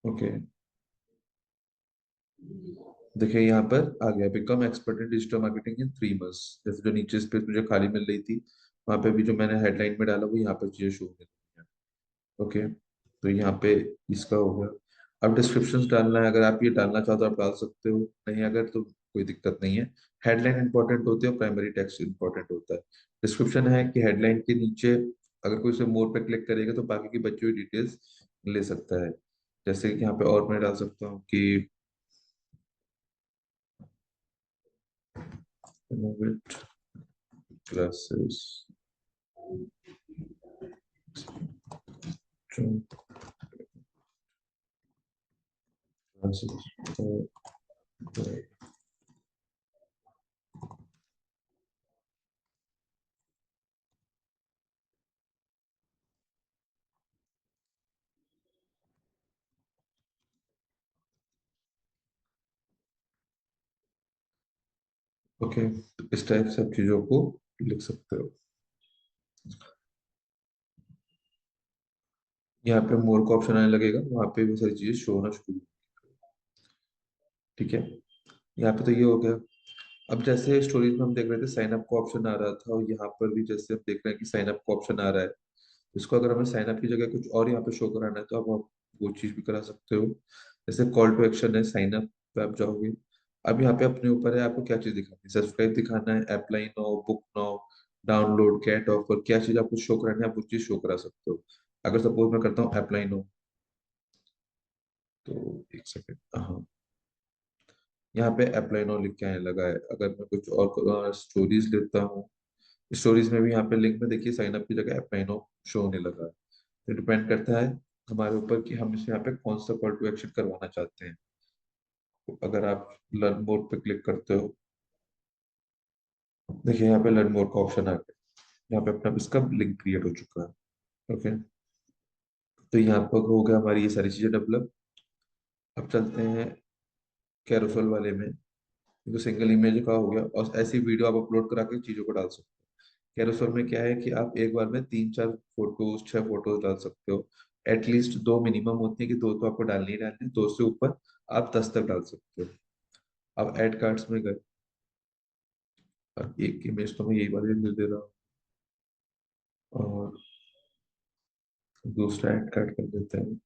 ओके, देखिए यहाँ पर आ गया, become expert in digital marketing in 3 months. जैसे जो नीचे स्पेस मुझे खाली मिल रही थी, वहां पे भी जो मैंने हेडलाइन में डाला वो यहाँ पर चीजें शो हो रही है। ओके, तो यहाँ पे इसका हो गया। अब डिस्क्रिप्शन डालना है, अगर आप ये डालना चाहो तो आप डाल सकते हो, नहीं अगर तो कोई दिक्कत नहीं है। हेडलाइन इंपॉर्टेंट होती है और प्राइमरी टेक्स्ट इंपॉर्टेंट होता है। डिस्क्रिप्शन है कि हेडलाइन के नीचे अगर कोई से मोर पे क्लिक करेगा तो बाकी की बची हुई डिटेल्स ले सकता है। जैसे कि यहाँ पे और मैं डाल सकता हूँ कि innovate classes, classes for the- okay, तो इस टाइप से आप चीजों को लिख सकते हो। यहाँ पे मोर का ऑप्शन आने लगेगा, वहां पे वो सारी चीजें शो होना शुरू। ठीक है, यहाँ पे तो ये हो गया। अब जैसे स्टोरीज में हम देख रहे थे साइन अप का ऑप्शन आ रहा था, और यहाँ पर भी जैसे हम देख रहे हैं कि साइन अप का ऑप्शन आ रहा है। इसको अगर हमें साइन अप की जगह कुछ और यहाँ पे शो कराना है तो आप वो चीज भी करा सकते हो। जैसे कॉल टू एक्शन है, साइन अप पे आप जाओगे। अब यहाँ पे अपने ऊपर है आपको क्या चीज दिखानी है, सब्सक्राइब दिखाना है, apply now, book now, download, get offer, क्या चीज आपको शो करानी है आप वो चीज शो करा सकते हो। अगर सपोज मैं करता हूँ अप्लाई नाउ, तो एक सेकेंड, हाँ, यहाँ पे अप्लाई नाउ लिख के आने लगा है। अगर मैं कुछ और स्टोरीज लेता हूँ, स्टोरीज में भी यहाँ पे लिंक में देखिए साइन अप की जगह अप्लाई नाउ शो होने लगा है। तो डिपेंड करता है हमारे ऊपर कि हम इसे यहाँ पे कौन सा कॉल टू एक्शन करवाना चाहते हैं। तो अगर आप लर्न मोर पे क्लिक करते हो, देखिए यहाँ पे लर्न मोर का ऑप्शन आ गया, यहाँ पे अपना इसका लिंक क्रिएट हो चुका है। ओके, तो यहाँ पर हो गया हमारी ये सारी चीजें डेवलप। अब चलते हैं कैरोसेल वाले में। तो सिंगल इमेज का हो गया, और ऐसी वीडियो आप अपलोड करा के चीजों को डाल सकते हो। कैरोसेल में क्या है कि आप एक बार में 3 4 फोटोज 6 फोटोज डाल सकते हो। एटलीस्ट 2 मिनिमम होती है कि 2 तो आपको डालनी ही डालनी है, 2 से ऊपर आप 10 तक डाल सकते हो। अब ऐड कार्ड्स में गए, अब एक इमेज तो मैं यही वाली दे रहा हूँ, और दूसरा ऐड कार्ड कर देते हैं।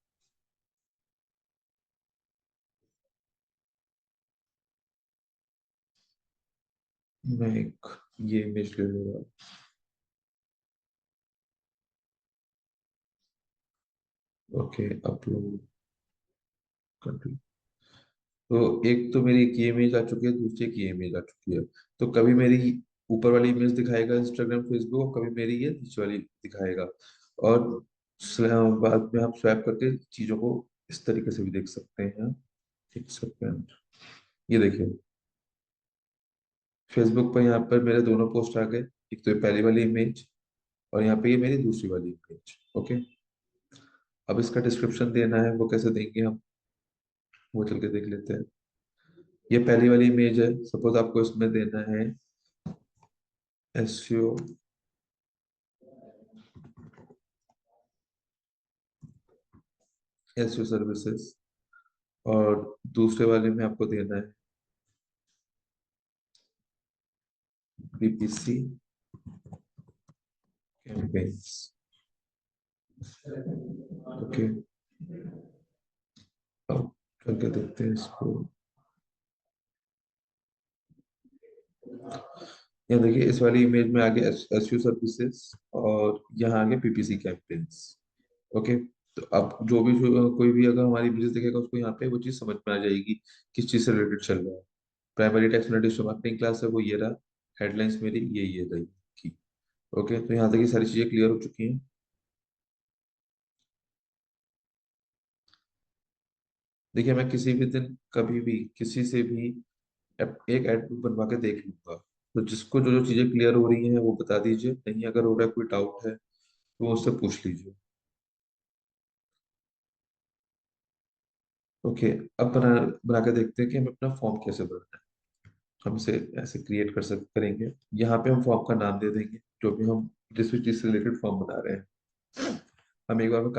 मैं एक ये इमेज ले ले रहा हूँ। Okay, upload country. तो एक तो मेरी की इमेज आ चुकी है, दूसरी की इमेज आ चुकी है। तो कभी मेरी ऊपर वाली इमेज दिखाएगा इंस्टाग्राम फेसबुक, और कभी मेरी ये नीचे वाली दिखाएगा। और बाद में हम स्वैप करके चीजों को इस तरीके से भी देख सकते हैं। एक सेकंड, ये देखिए, फेसबुक पर यहाँ पर मेरे दोनों पोस्ट आ गए। एक तो ये पहली वाली इमेज, और यहाँ पे ये मेरी दूसरी वाली इमेज। ओके, अब इसका डिस्क्रिप्शन देना है, वो कैसे देंगे हम, वो चल के देख लेते हैं। ये पहली वाली इमेज है, सपोज आपको इसमें देना है एसईओ, एसईओ सर्विसेज। और दूसरे वाले में आपको देना है पीपीसी कैंपेन्स। ओके, अब करके देखते हैं इसको। यहाँ देखिए, इस वाली इमेज में आगे एसईओ सर्विसेज, और यहाँ आगे पीपीसी कैंपेन्स। ओके, तो अब कोई भी अगर हमारी इमेज देखेगा, उसको यहाँ पे वो चीज समझ में आ जाएगी किस चीज से रिलेटेड चल रहा है। Primary text digital marketing class है, वो ये रहा। हेडलाइंस मेरी ये रही की। ओके, तो यहाँ तक ये सारी चीजें क्लियर हो चुकी हैं। देखिए, मैं किसी भी दिन कभी भी किसी से भी एक एड बनवा के देख लूंगा। तो जिसको जो जो चीजें क्लियर हो रही हैं वो बता दीजिए, नहीं अगर हो रहा है कोई डाउट है तो वो उससे पूछ लीजिए। ओके, अब बना के देखते हैं कि हम अपना फॉर्म कैसे भरना है। हम इसे ऐसे क्रिएट करेंगे। यहाँ पे हम फॉर्म का नाम दे देंगे, जो भी हम जिस भी चीज से रिलेटेड फॉर्म बना रहे हैं। हम एक बार में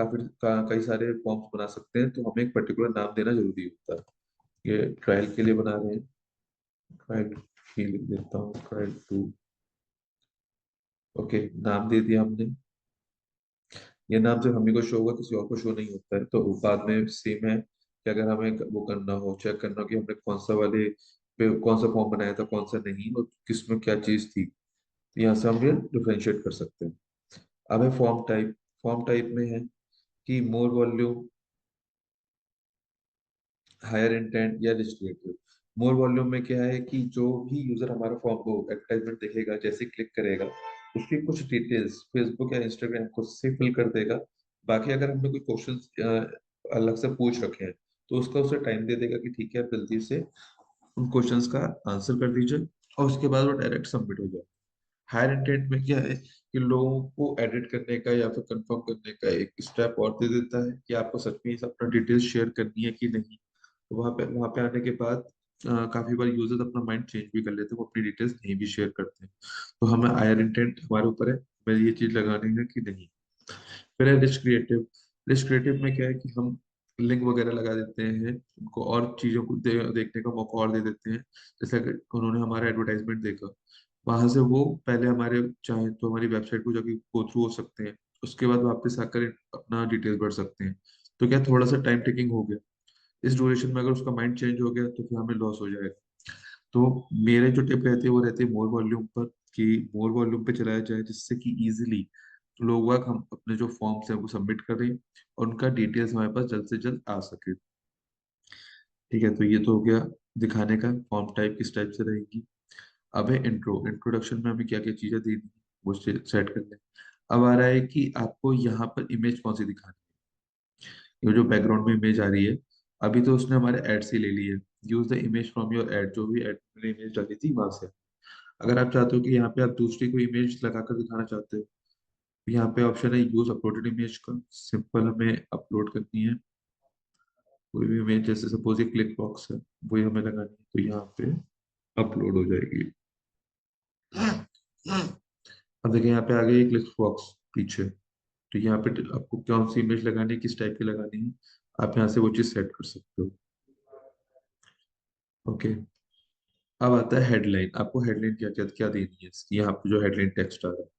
कई सारे फॉर्म्स बना सकते हैं, तो हमें एक पर्टिकुलर नाम देना जरूरी होता है। ये ट्रायल के लिए बना रहे हैं, ट्रायल ही लिख देता हूँ, ट्रायल टू। ओके, नाम दे दिया हमने। ये नाम सिर्फ हमें को शो होगा, किसी और को शो नहीं होता है। तो बाद में सेम है कि अगर हमें वो करना हो, चेक करना हो कि हमने कौन सा वाले पे कौन सा फॉर्म बनाया था, कौन सा नहीं, और किसमें क्या चीज थी, तो यहाँ से हम ये डिफरेंशिएट कर सकते हैं। अब है फॉर्म टाइप। फॉर्म टाइप में है कि मोर वॉल्यूम, हायर इंटेंट या डिस्क्रिप्टिव। मोर वॉल्यूम में क्या है कि जो भी यूजर हमारा फॉर्म को एडवर्टाइजमेंट देखेगा, जैसे क्लिक करेगा, उसकी कुछ डिटेल्स फेसबुक या इंस्टाग्राम खुद से फिल कर देगा। बाकी अगर हमने कोई क्वेश्चन अलग से पूछ रखे हैं, तो उसका उसे टाइम दे देगा कि ठीक है, आप जल्दी से उन क्वेश्चंस का आंसर कर दीजिए, और उसके बाद वो डायरेक्ट सबमिट हो जाए। हायर इंटेंट में क्या है कि लोगों को एडिट करने का या फिर कंफर्म करने का एक स्टेप और दे देता है कि आपको सच में अपना डिटेल्स शेयर करनी है कि नहीं। तो वहां पे आने के बाद काफी बार यूजर्स अपना माइंड चेंज भी कर लेते हैं, वो अपनी डिटेल्स नहीं भी शेयर करते हैं। तो हमें हायर इंटेंट हमारे ऊपर है, हमें ये चीज लगानी है कि नहीं। फिर है रिच क्रिएटिव। रिच क्रिएटिव में क्या है कि हम लिंक वगैरह लगा देते हैं, उनको और चीजों को देखने का मौका और दे देते हैं। जैसे कि उन्होंने हमारा एडवर्टाइजमेंट देखा, वहां से वो पहले हमारे चाहे तो हमारी वेबसाइट को जाके गो थ्रू हो सकते हैं, उसके बाद वापस आकर अपना डिटेल भर सकते हैं। तो क्या थोड़ा सा टाइम टेकिंग हो गया। इस ड्यूरेशन में अगर उसका माइंड चेंज हो गया तो फिर हमें लॉस हो जाएगा। तो मेरे जो टिप रहती है वो रहती है मोर वॉल्यूम पर, कि मोर वॉल्यूम पे चलाया जाए, जिससे कि इजीली लोग वाग हम अपने जो फॉर्म्स हैं वो सबमिट करें, और उनका डिटेल्स हमारे पास जल्द से जल्द आ सके। ठीक है, तो ये तो हो गया दिखाने का फॉर्म टाइप किस टाइप से रहेगी। अब है इंट्रोडक्शन में हमें क्या क्या चीजें देनी है, वो सेट कर लें। अब आ रहा है कि आपको यहाँ पर इमेज कौन सी दिखानी है। ये जो बैकग्राउंड में इमेज आ रही है, अभी तो उसने हमारे एड से ले ली है। Use the image from your add, जो भी एड में इमेज डाली थी वहां से। अगर आप चाहते हो कि यहाँ पे आप दूसरी कोई इमेज लगाकर दिखाना चाहते हो, तो यहाँ पे ऑप्शन है यूज अपलोडेड इमेज का। सिंपल हमें अपलोड करनी है कोई भी इमेज, जैसे सपोज ये क्लिक बॉक्स है, वही हमें लगानी है, तो यहाँ पे अपलोड हो जाएगी। अब देखिए, यहाँ पे आ गई क्लिक बॉक्स पीछे। तो यहाँ पे आपको कौन सी इमेज लगानी है, किस टाइप की लगानी है, आप यहाँ से वो चीज सेट कर सकते हो। ओके, अब आता है हेडलाइन। आपको हेडलाइन क्या क्या क्या देनी है इसकी, यहाँ पे जो हेडलाइन टेक्स्ट आ रहा है।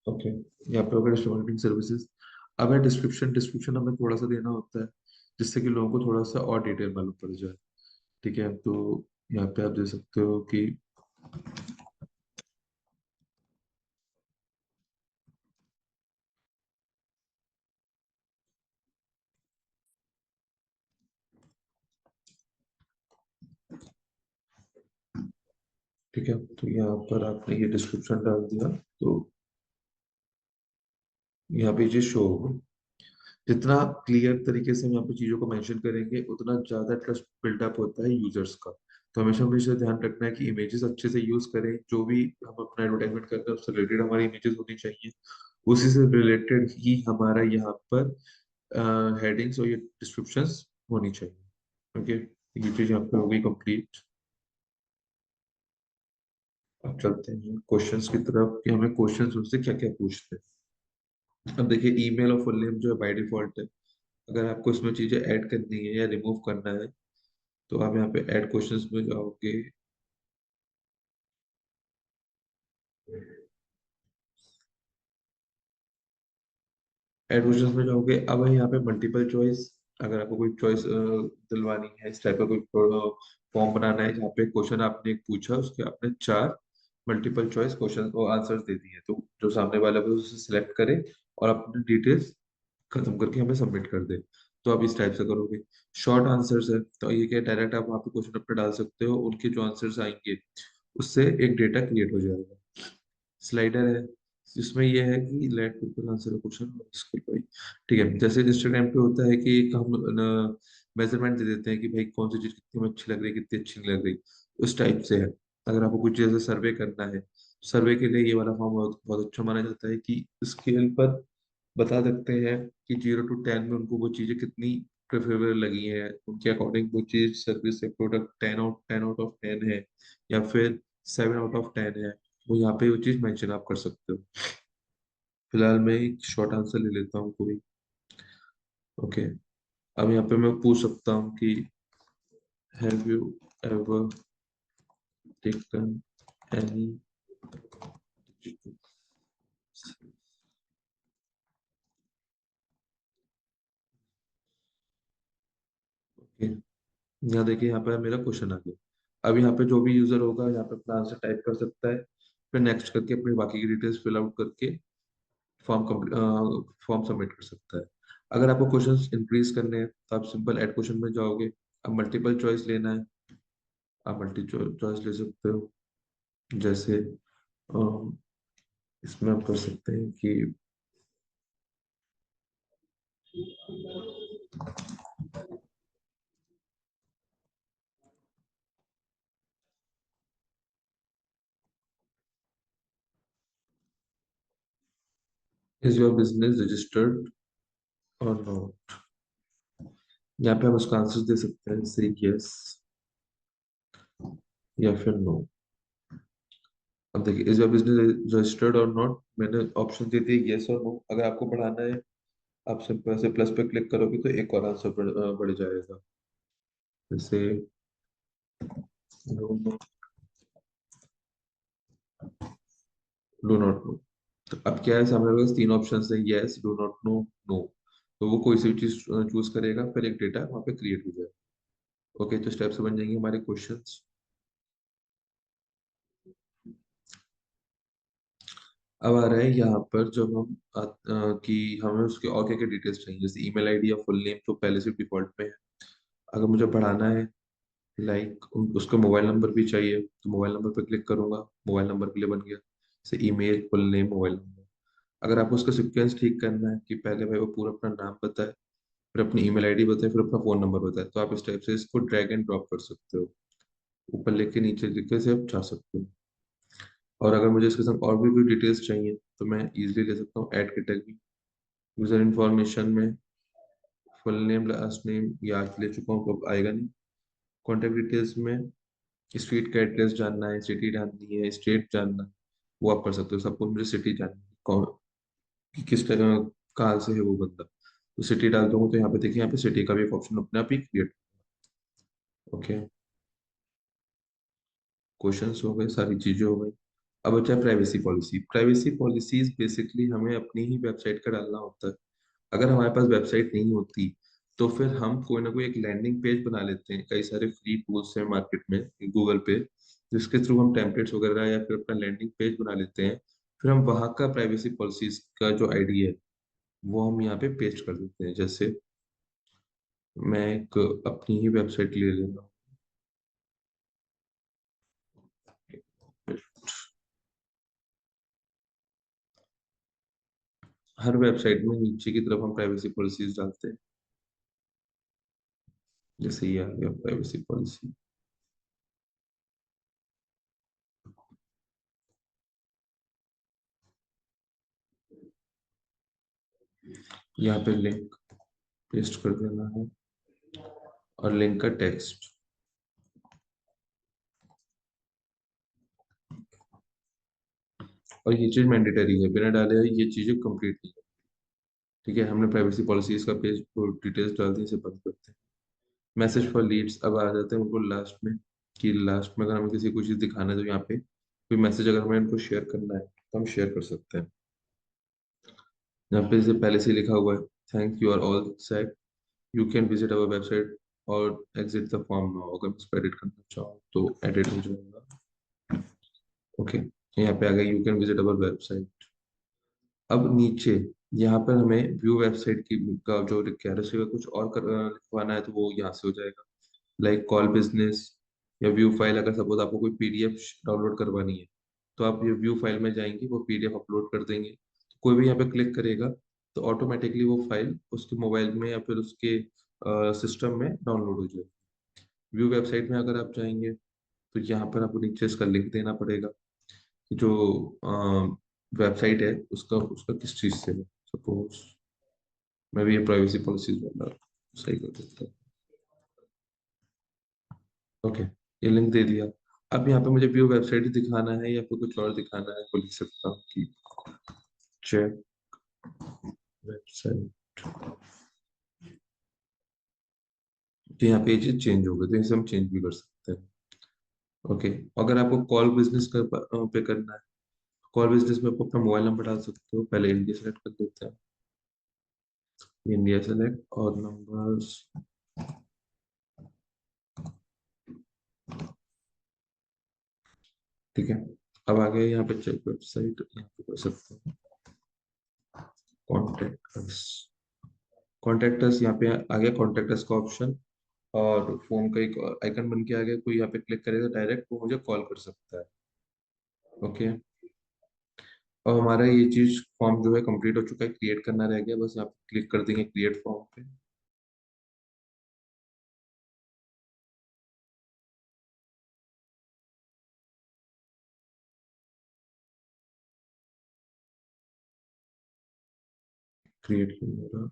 ओके, यहाँ पे होगा डिस्ट्रीब्यूटिंग सर्विसेज। अब है डिस्क्रिप्शन। डिस्क्रिप्शन हमें थोड़ा सा देना होता है जिससे कि लोगों को थोड़ा सा और डिटेल मालूम पड़ जाए। ठीक है, तो यहाँ पे आप दे सकते हो कि ठीक है, तो यहाँ पर आपने ये डिस्क्रिप्शन डाल दिया तो यहाँ पे ये शो होगा। जितना क्लियर तरीके से हम यहाँ पे चीजों को मेंशन करेंगे उतना ज्यादा ट्रस्ट बिल्डअप होता है यूजर्स का। तो हमेशा हमेशा ध्यान रखना है कि इमेजेस अच्छे से यूज करें। जो भी हम अपना एडवर्टाइजमेंट करते हैं उससे रिलेटेड हमारी इमेजेस होनी चाहिए। उसी से रिलेटेड ही हमारा यहाँ पर हेडिंग्स और ये डिस्क्रिप्शंस होनी चाहिए। ओके, ये चीज यहाँ पे हो गई कंप्लीट। अब चलते हैं क्वेश्चंस की तरफ कि हमें क्वेश्चंस उनसे क्या क्या पूछते हैं। अब देखिए, ईमेल और फुल नेम जो है बाय डिफॉल्ट है। अगर आपको इसमें चीजें ऐड करनी है या रिमूव करना है तो आप यहाँ पे ऐड क्वेश्चंस में जाओगे। ऐड क्वेश्चंस में जाओगे, अब है यहाँ पे मल्टीपल चॉइस। अगर आपको कोई चॉइस दिलवानी है, इस टाइप का कोई फॉर्म बनाना है जहाँ पे क्वेश्चन आपने एक पूछा उसके आपने चार मल्टीपल चॉइस क्वेश्चन और आंसर्स दे दिए, तो जो सामने वाला है वो उसे सिलेक्ट करे और अपनी डिटेल्स खत्म करके हमें सबमिट कर दे। तो आप इस टाइप से करोगे। शॉर्ट आंसर्स है तो ये क्या, डायरेक्ट आप वहाँ पे क्वेश्चन अपने डाल सकते हो, उनके जो आंसर्स आएंगे उससे एक डेटा क्रिएट हो जाएगा। स्लाइडर है जिसमें ये है कि let people answer question skill भाई। ठीक है, जैसे इंस्टाग्राम पे होता है कि एक हम मेजरमेंट दे देते हैं कि भाई कौन सी चीज कितनी अच्छी लग रही है कितनी अच्छी नहीं लग रही, उस टाइप से है। अगर आपको कुछ जैसे सर्वे करना है, सर्वे के लिए ये वाला फॉर्म बहुत बहुत अच्छा माना जाता है कि स्केल पर बता सकते हैं कि 0 to 10 में उनको वो चीजें कितनी प्रेफरेबल लगी हैं, उनके अकॉर्डिंग वो चीज सर्विस या प्रोडक्ट 10 आउट ऑफ 10 है या फिर 7 आउट ऑफ 10 है। वो यहाँ पे वो चीज मेंशन आप कर सकते हो। फिलहाल मैं एक शॉर्ट आंसर ले लेता हूँ कोई। ओके, अब यहाँ पे मैं पूछ सकता हूँ कि have you ever taken any. Okay, यहाँ देखिए, यहाँ पे मेरा क्वेश्चन आ गया। अब यहाँ पे जो भी यूजर होगा यहाँ पे अपना आंसर टाइप कर सकता है, फिर नेक्स्ट करके अपनी बाकी की डिटेल्स फिल आउट करके फॉर्म सबमिट कर सकता है। अगर आपको क्वेश्चंस इंक्रीज करने हैं तो आप सिंपल ऐड क्वेश्चन में जाओगे। अब मल्टीपल चॉइस लेना है, आप मल्टी चॉइस ले सकते हो। जैसे अम, इसमें आप कर सकते हैं कि इज योर बिजनेस रजिस्टर्ड और नॉट। यहाँ पे आप उसका आंसर दे सकते हैं जैसे यस या फिर नो। अब देखिए, इज योर बिजनेस रजिस्टर्ड और नॉट, मैंने ऑप्शन दे दिए यस और नो। अगर आपको बढ़ाना है आप सिंपल ऐसे प्लस पे क्लिक करोगे तो एक और आंसर बढ़ जाएगा। जैसे डू नॉट नो। तो अब क्या है, सामने पास तीन ऑप्शन है, yes, do not know, no. तो वो कोई सी भी चीज चूज करेगा, फिर एक डेटा वहाँ पे क्रिएट हो जाएगा। ओके, तो स्टेप से बन जाएंगे हमारे क्वेश्चंस। अब आ रहा है यहाँ पर जब हम कि हमें उसके और क्या क्या डिटेल्स चाहिए, जैसे ईमेल आईडी या फुल नेम तो पहले से डिफॉल्ट में है। अगर मुझे बढ़ाना है, लाइक उसका मोबाइल नंबर भी चाहिए, तो मोबाइल नंबर पर क्लिक करूंगा, मोबाइल नंबर के लिए बन गया जैसे email, full name, mobile number. अगर आपको उसका सिक्वेंस ठीक करना है कि पहले भाई वो पूरा अपना नाम बताए, फिर अपनी ईमेल आईडी बताए, फिर अपना फोन नंबर बताए, तो आप इस टाइप से इसको ड्रैग एंड ड्रॉप कर सकते हो। ऊपर लेके नीचे लिखे से आप जा सकते हो। और अगर मुझे इसके साथ और भी कोई डिटेल्स चाहिए तो मैं इजीली ले सकता हूँ ऐड कैटेगरी। यूजर इन्फॉर्मेशन में फुल नेम लास्ट नेम ये आज ले चुका हूँ तो अब आएगा नहीं। कॉन्टेक्ट डिटेल्स में स्ट्रीट का एड्रेस जानना है, सिटी जाननी है, स्टेट जानना है, वो आप कर सकते हो। सपोज मुझे सिटी जाननी है, कौन कि किस कहाँ से है वो बंदा, तो सिटी डाल दूंगा तो यहाँ पे देखिए, यहाँ पे सिटी का भी एक ऑप्शन अपने आप ही क्रिएट। ओके, क्वेश्चंस हो गए, सारी चीजें हो गई। अब बचा privacy policy. Privacy policies basically हमें अपनी ही वेबसाइट का डालना होता है। अगर हमारे पास वेबसाइट नहीं होती तो फिर हम कोई ना कोई एक लैंडिंग पेज बना लेते हैं। कई सारे फ्री टूल्स हैं मार्केट में, गूगल पे, जिसके थ्रू हम टेम्पलेट्स वगैरह या फिर अपना लैंडिंग पेज बना लेते हैं। फिर हम वहाँ का प्राइवेसी पॉलिसीज का जो आईडी है वो हम यहाँ पे पेस्ट कर देते हैं। जैसे मैं एक अपनी ही वेबसाइट ले लेता हूँ। हर वेबसाइट में नीचे की तरफ हम प्राइवेसी पॉलिसीज डालते हैं। जैसे ये आ गया प्राइवेसी पॉलिसी। यहाँ पे लिंक पेस्ट कर देना है और लिंक का टेक्स्ट। और ये चीज मैंडेटरी है, बिना डाले ये चीजें कंप्लीट नहीं है। ठीक है, हमने प्राइवेसी पॉलिसीज का पेज डिटेल्स डाल दी, इसे बंद करते हैं। मैसेज फॉर लीड्स अब आ जाते हैं उनको लास्ट में, कि लास्ट में अगर हमें किसी को चीज दिखाना है तो यहाँ पे कोई मैसेज अगर हमें इनको शेयर करना है तो हम शेयर कर सकते हैं। यहाँ पे जैसे पहले से ही लिखा हुआ है, thank you are all set, you can visit our website और एग्जिट द फॉर्म नाउ। अगर मैं इसको एडिट करना चाहूँ तो एडिट हो जाएगा। ओके, यहाँ पे आ गया you can visit our website. अब नीचे यहाँ पर हमें व्यू वेबसाइट की का जो रिक्वायर्स है कुछ और लिखवाना है तो वो यहाँ से हो जाएगा। लाइक कॉल बिजनेस या व्यू फाइल, अगर सपोज आपको कोई पीडीएफ डाउनलोड करवानी है तो आप ये व्यू फाइल में जाएंगे, वो पीडीएफ अपलोड कर देंगे, तो कोई भी यहाँ पे क्लिक करेगा तो ऑटोमेटिकली वो फाइल उसके मोबाइल में या फिर उसके सिस्टम में डाउनलोड हो जाएगी। व्यू वेबसाइट में अगर आप जाएंगे तो यहाँ पर आपको नीचे इसका लिंक देना पड़ेगा कि जो वेबसाइट है उसका उसका किस चीज से है। सपोज मैं भी ये प्राइवेसी पॉलिसीज वाला सही कर देता हूँ। ओके, ये लिंक दे दिया। अब यहाँ पे मुझे व्यू वेबसाइट ही दिखाना है या फिर कुछ और दिखाना है, वो लिख सकता हूँ कि चेक वेबसाइट। तो यहाँ पे ये चीज चेंज हो गई, तो इसे हम चेंज भी कर सकते हैं। ओके, अगर आपको कॉल बिजनेस पे करना है, कॉल बिजनेस में आप अपना मोबाइल नंबर डाल सकते हो। पहले इंडिया सेलेक्ट कर देते हैं, इंडिया सेलेक्ट और नंबर्स। ठीक है, अब आगे यहाँ पे चेक वेबसाइट यहाँ पे कर सकते हैं। कॉन्टेक्ट अस, कॉन्टेक्ट अस यहाँ पे आ गया, कॉन्टेक्ट अस का ऑप्शन। और फोन का एक आइकन बन के आ गया, कोई यहाँ पे क्लिक करेगा डायरेक्ट वो मुझे कॉल कर सकता है। ओके, और हमारा ये चीज फॉर्म जो है कंप्लीट हो चुका है, क्रिएट करना रह गया बस। यहाँ पे क्लिक कर देंगे क्रिएट फॉर्म पे। क्रिएट कर,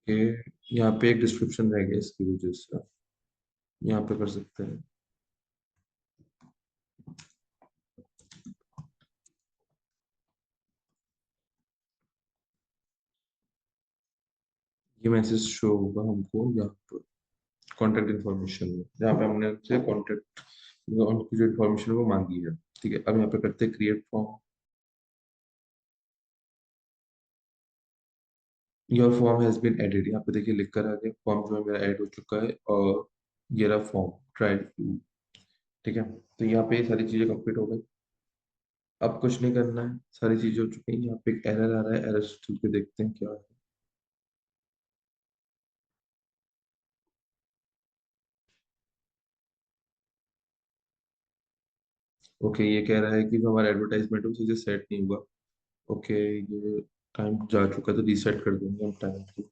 के यहाँ पे एक डिस्क्रिप्शन रह गया इसकी वजह से, यहाँ पे कर सकते हैं। ये मैसेज शो होगा हमको यहाँ पर कॉन्टेक्ट इन्फॉर्मेशन में, जहाँ पे हमने उनसे कॉन्टेक्ट उनकी जो इन्फॉर्मेशन वो मांगी है। ठीक है, अब यहाँ पे करते हैं create form. Your form has been added, यहाँ पे देखिए लिख कर आ गया फॉर्म जो है मेरा ऐड हो चुका है। और ये रहा फॉर्म ट्राई टू। ठीक है, तो यहाँ पे ये सारी चीजें कंप्लीट हो गई। अब कुछ नहीं करना है, सारी चीजें हो चुकी हैं। यहाँ पे एक एरर आ रहा है, एरर चल के देखते हैं क्या है। ओके, ये कह रहा है कि जो हमारा एडवर्टाइजमेंट है वो चीजें सेट नहीं हुआ। ओके, ये टाइम जा चुका है तो रीसेट कर देंगे हम टाइम को।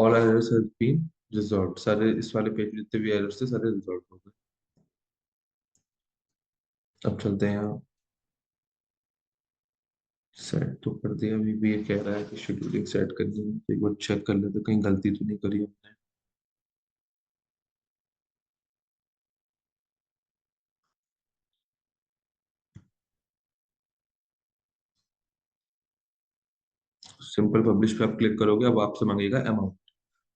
All errors have been resolve, सारे इस वाले पेज में जितने भी एरर्स थे सारे रिजॉल्व हो गए। अब चलते हैं यहाँ, सेट तो कर दिया। अभी भी ये कह रहा है कि शेड्यूलिंग सेट करनी है, तो एक बार चेक कर लेते कहीं गलती तो नहीं करी हमने। सिंपल पब्लिश पे आप क्लिक करोगे, अब आपसे मांगेगा अमाउंट।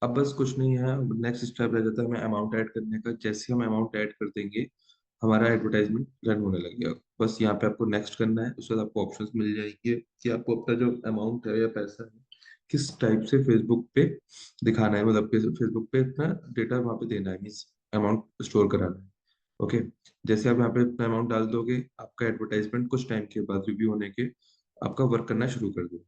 अब बस कुछ नहीं है, नेक्स्ट स्टेप रह जाता है हमें अमाउंट ऐड करने का। जैसे हम अमाउंट ऐड कर देंगे हमारा एडवर्टाइजमेंट रन होने लग गया। बस यहाँ पे आपको नेक्स्ट करना है, उसके बाद आपको ऑप्शंस मिल जाएंगे कि आपको अपना जो अमाउंट है या पैसा है किस टाइप से फेसबुक पे दिखाना है, मतलब फेसबुक पे इतना डेटा वहाँ पे देना है, मीन्स अमाउंट स्टोर कराना है। ओके, जैसे आप यहाँ पे अपना अमाउंट डाल दोगे, आपका एडवर्टाइजमेंट कुछ टाइम के बाद रिव्यू होने के आपका वर्क करना शुरू कर देगा।